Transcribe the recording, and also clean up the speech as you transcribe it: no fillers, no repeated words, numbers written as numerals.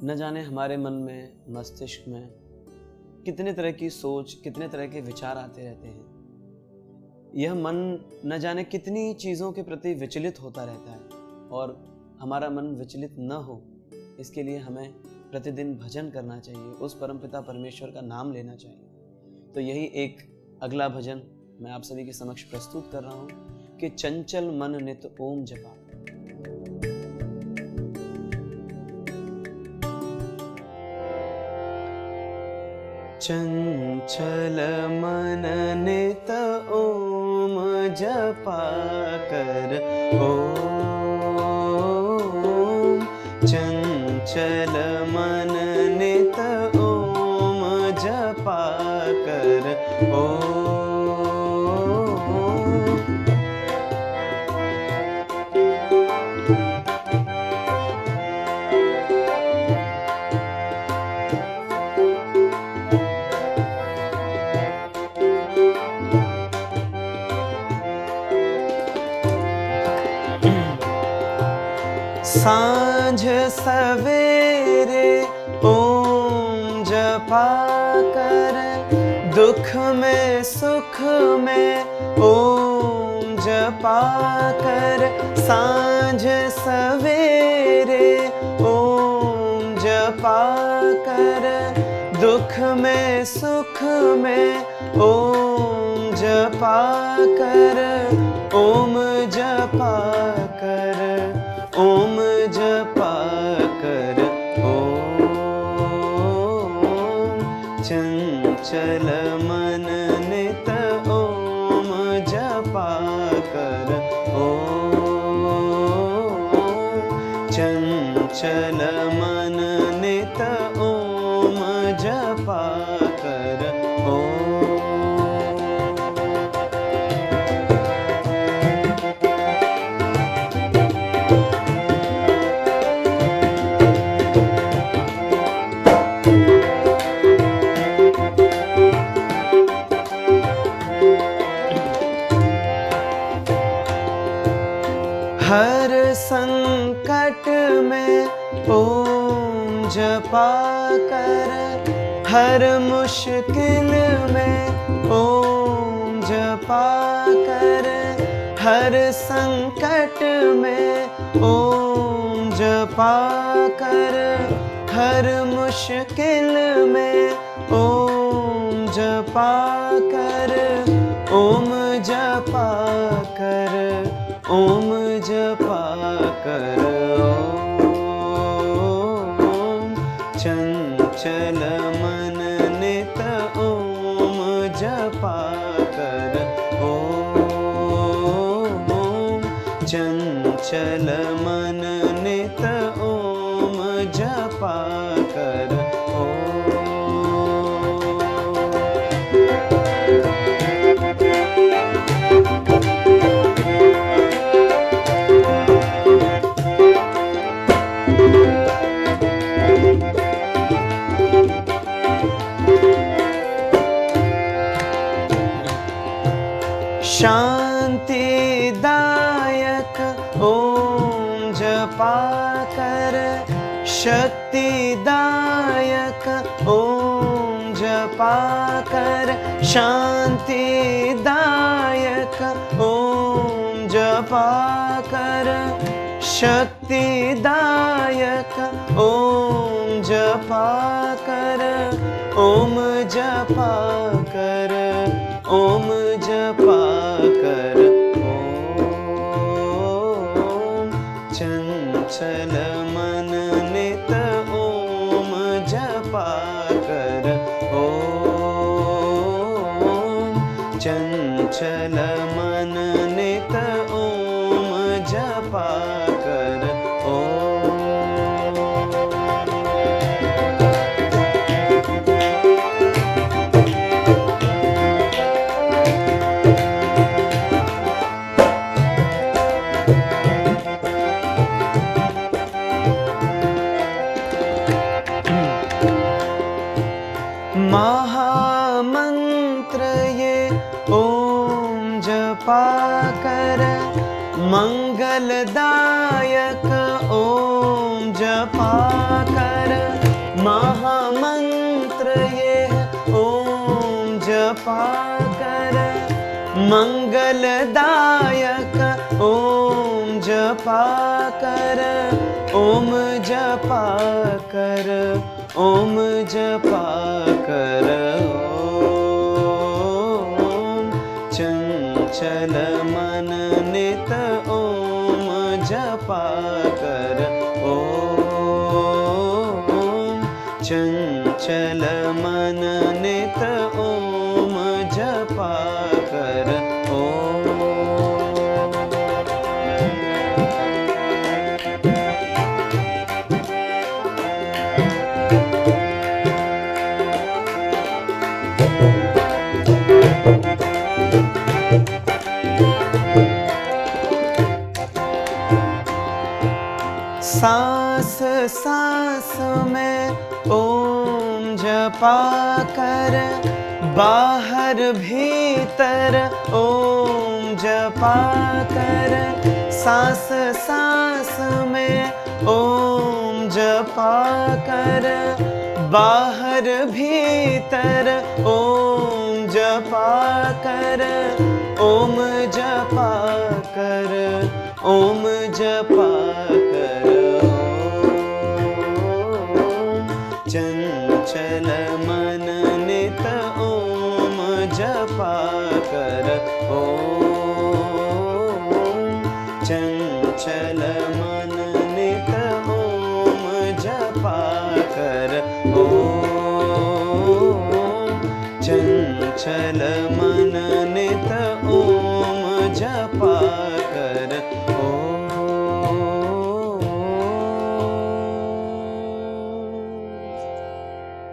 न जाने हमारे मन में, मस्तिष्क में कितने तरह की सोच, कितने तरह के विचार आते रहते हैं। यह मन न जाने कितनी चीज़ों के प्रति विचलित होता रहता है और हमारा मन विचलित न हो, इसके लिए हमें प्रतिदिन भजन करना चाहिए, उस परमपिता परमेश्वर का नाम लेना चाहिए। तो यही एक अगला भजन मैं आप सभी के समक्ष प्रस्तुत कर रहा हूँ कि चंचल मन नित ओम जपा। चंचल मन नित ओम जपा कर ओम, चंचल मन नित ओम जपा कर ओम। सांझ सवेरे ओम जपा कर, दुख में सुख में ओम जपा कर। सांझ सवेरे ओम जपा कर, दुख में सुख में ओम जपा कर। ओम जपा कर, ओम जपा कर ओम, चंचल मन नित ओम जपा कर ओम, चंचल मन नित ओम जपा कर ओम। हर संकट में ओम जपा कर, हर मुश्किल में ओम जपा कर। हर संकट में ओम जपा कर, हर मुश्किल में ओम जपा कर। ओम जपा कर, ओम जपा कर ओम, चंचल मन नित ओम जपा कर ओम, चंचल मन नित ओम जपा कर ओम। शांतिदायक ओम जपा कर, शक्तिदायक ओम जपा कर। शांतिदायक ओम जपा कर, शक्तिदायक ओम जपा कर। ओम जपा कर, ओम जपा कर ओम, चंचल मन नित ओम जपा कर ओम, चंचल मन नित ओम जपा कर ओम। महामंत्र ये ओम जपा कर, मंगलदायक ओम जपा कर। जपा कर, मंगलदायक ओम जपा कर, ओम जपा कर, ओम जपा कर। ओम चंचल मन नित ओम जपा कर, ओम चंचल मन नित ओम जपा कर। ओम सांस सांस में ओम जपा कर, बाहर भीतर ओम जपा कर, सांस सांस में ओम जपा कर, बाहर भीतर ओम जपा कर, ओम जपा कर, ओम जपा कर। चंचल मन नित ओम जपा कर, ओम चंचल मन नित ओम जपा कर, ओम चंचल मन